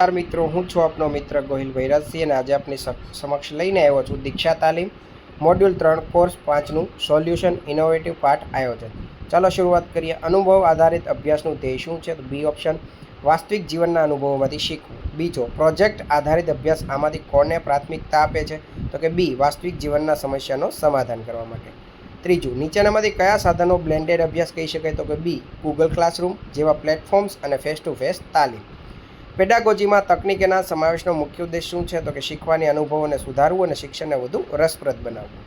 નમસ્કાર મિત્રો, હું છું આપનો મિત્ર ગોહિલ ભૈરસી અને આજે આપની સમક્ષ લઈને આવ્યો છું દીક્ષા તાલીમ મોડ્યુલ 3 કોર્સ 5નું સોલ્યુશન ઇનોવેટિવ પાઠ આયોજન. ચાલો શરૂઆત કરીએ. અનુભવ આધારિત અભ્યાસનું ધ્યેય શું છે? તો બી ઓપ્શન, વાસ્તવિક જીવનના અનુભવોમાંથી શીખવું. બીજો, પ્રોજેક્ટ આધારિત અભ્યાસ આમાંથી કોને પ્રાથમિકતા આપે છે? તો કે બી, વાસ્તવિક જીવનના સમસ્યાનો સમાધાન કરવા માટે. ત્રીજું, નીચેનામાંથી કયા સાધનો બ્લેન્ડેડ અભ્યાસ કહી શકાય? તો કે બી, ગૂગલ ક્લાસરૂમ જેવા પ્લેટફોર્મ્સ અને ફેસ ટુ ફેસ તાલીમ. પેડાગોજીમાં તકનીકના સમાવેશનો મુખ્ય ઉદ્દેશ શું છે? તો કે શીખવાની અનુભવોને સુધારવું અને શિક્ષણને વધુ રસપ્રદ બનાવવું.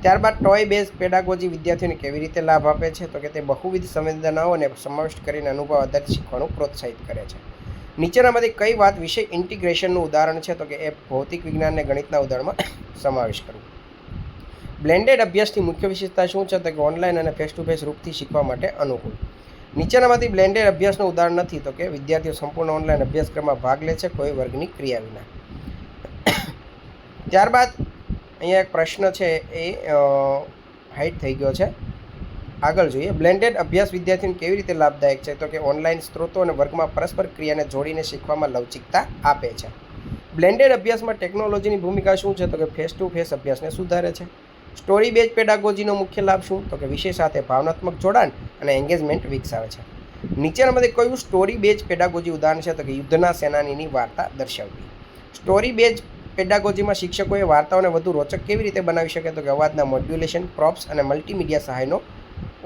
ત્યારબાદ ટોય બેઝ પેડાગોજી વિદ્યાર્થીઓને કેવી રીતે લાભ આપે છે? તો કે તે બહુવિધ સંવેદનાઓને સમાવિષ્ટ કરીને અનુભવ આધારિત શીખવાનું પ્રોત્સાહિત કરે છે. નીચેનામાંથી કઈ વાત વિશે ઇન્ટિગ્રેશનનું ઉદાહરણ છે? તો કે એ ભૌતિક વિજ્ઞાનને ગણિતના ઉદાહરણમાં સમાવેશ કરવું. બ્લેન્ડેડ અભ્યાસની મુખ્ય વિશેષતા શું છે? તો કે ઓનલાઈન અને ફેસ ટુ ફેસ રૂપથી શીખવા માટે અનુકૂળ. નીચેનામાંથી બ્લેન્ડેડ અભ્યાસનું ઉદાહરણ નથી? તો કે વિદ્યાર્થીઓ સંપૂર્ણ ઓનલાઈન અભ્યાસક્રમમાં ભાગ લે છે કોઈ વર્ગની ક્રિયા વિના. ત્યારબાદ અહીંયા એક પ્રશ્ન છે, એ હાઈટ થઈ ગયો છે. આગળ જોઈએ. બ્લેન્ડેડ અભ્યાસ વિદ્યાર્થીઓને કેવી રીતે લાભદાયક છે? તો કે ઓનલાઈન સ્ત્રોતો અને વર્ગમાં પરસ્પર ક્રિયાને જોડીને શીખવામાં લવચિકતા આપે છે. બ્લેન્ડેડ અભ્યાસમાં ટેકનોલોજીની ભૂમિકા શું છે? તો કે ફેસ ટુ ફેસ અભ્યાસને સુધારે છે. સ્ટોરી બેઝ પેડાગોજીનો મુખ્ય લાભ શું? તો કે વિષય સાથે ભાવનાત્મક જોડાણ અને એન્ગેજમેન્ટ વિકસાવે છે. નીચેનામાંથી કયું સ્ટોરી બેઝ પેડાગોજી ઉદાહરણ છે? તો કે યુદ્ધના સેનાનીની વાર્તા દર્શાવવી. સ્ટોરી બેઝ પેડાગોજીમાં શિક્ષકોએ વાર્તાઓને વધુ રોચક કેવી રીતે બનાવી શકે? તો કે અવાજના મોડ્યુલેશન, પ્રોપ્સ અને મલ્ટીમીડિયા સહાયનો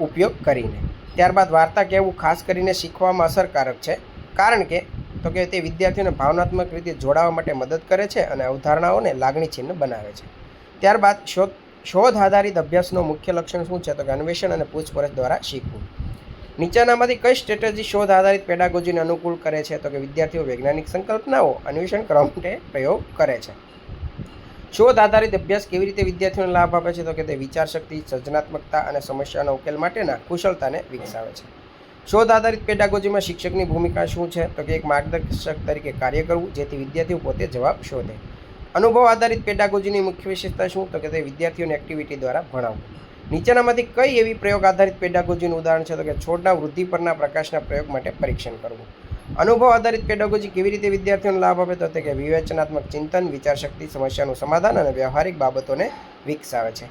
ઉપયોગ કરીને. ત્યારબાદ વાર્તા કહેવું ખાસ કરીને શીખવામાં અસરકારક છે, કારણ કે તે વિદ્યાર્થીઓને ભાવનાત્મક રીતે જોડાવા માટે મદદ કરે છે અને અવધારણાઓને લાગણીચિહ્ન બનાવે છે. ત્યારબાદ શોધ આધારિત અભ્યાસનો મુખ્ય લક્ષણ શું છે? તો કે અન્વેષણ અને પૂછપરછ દ્વારા શીખવું. નીચેનામાંથી કઈ સ્ટ્રેટેજી શોધ આધારિત પેડાગોજીને અનુકૂળ કરે છે? તો કે વિદ્યાર્થીઓ વૈજ્ઞાનિક સંકલ્પનાઓ અન્વેષણ કરવા માટે પ્રયોગ કરે છે. શોધ આધારિત અભ્યાસ કેવી રીતે વિદ્યાર્થીઓને લાભ આપે છે? તો કે તે વિચારશક્તિ, સર્જનાત્મકતા અને સમસ્યાના ઉકેલ માટેના કુશળતાને વિકસાવે છે. શોધ આધારિત પેડાગોજીમાં શિક્ષકની ભૂમિકા શું છે? તો કે એક માર્ગદર્શક તરીકે કાર્ય કરવું, જેથી વિદ્યાર્થીઓ પોતે જવાબ શોધે. અનુભવ આધારિત પેડાગોજીની મુખ્ય વિશેષતા શું? તો કે તે વિદ્યાર્થીઓને એક્ટિવિટી દ્વારા ભણાવવું. નીચેનામાંથી કઈ એવી પ્રયોગ આધારિત પેડાગોજીનું ઉદાહરણ છે? તો કે છોડના વૃદ્ધિ પરના પ્રકાશના પ્રયોગ માટે પરીક્ષણ કરવું. અનુભવ આધારિત પેડાગોજી કેવી રીતે વિદ્યાર્થીઓને લાભ આપે? તો કે વિવેચનાત્મક ચિંતન, વિચારશક્તિ, સમસ્યાનું સમાધાન અને વ્યવહારિક બાબતોને વિકસાવે છે.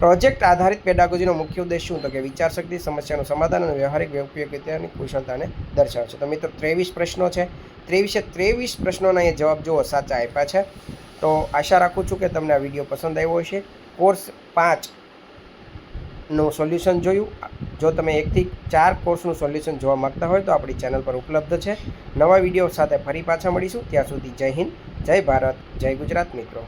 પ્રોજેક્ટ આધારિત પેડાગોજીનો મુખ્ય ઉદ્દેશ શું? તો કે વિચારશક્તિ, સમસ્યાનું સમાધાન અને વ્યવહારિક ઉપયોગિતાની કુશળતાને દર્શાવે છે. તો મિત્રો 23 પ્રશ્નો છે. 23 પ્રશ્નોના એ જવાબ જુઓ, સાચા આપ્યા છે. તો આશા રાખું છું કે તમને આ વિડીયો પસંદ આવ્યો હશે. કોર્સ 5નું સોલ્યુશન જોયું. જો તમે 1 થી 4 કોર્સનું સોલ્યુશન જોવા માગતા હોય તો આપણી ચેનલ પર ઉપલબ્ધ છે. નવા વિડીયો સાથે ફરી પાછા મળીશું. ત્યાં સુધી જય હિન્દ, જય ભારત, જય ગુજરાત મિત્રો.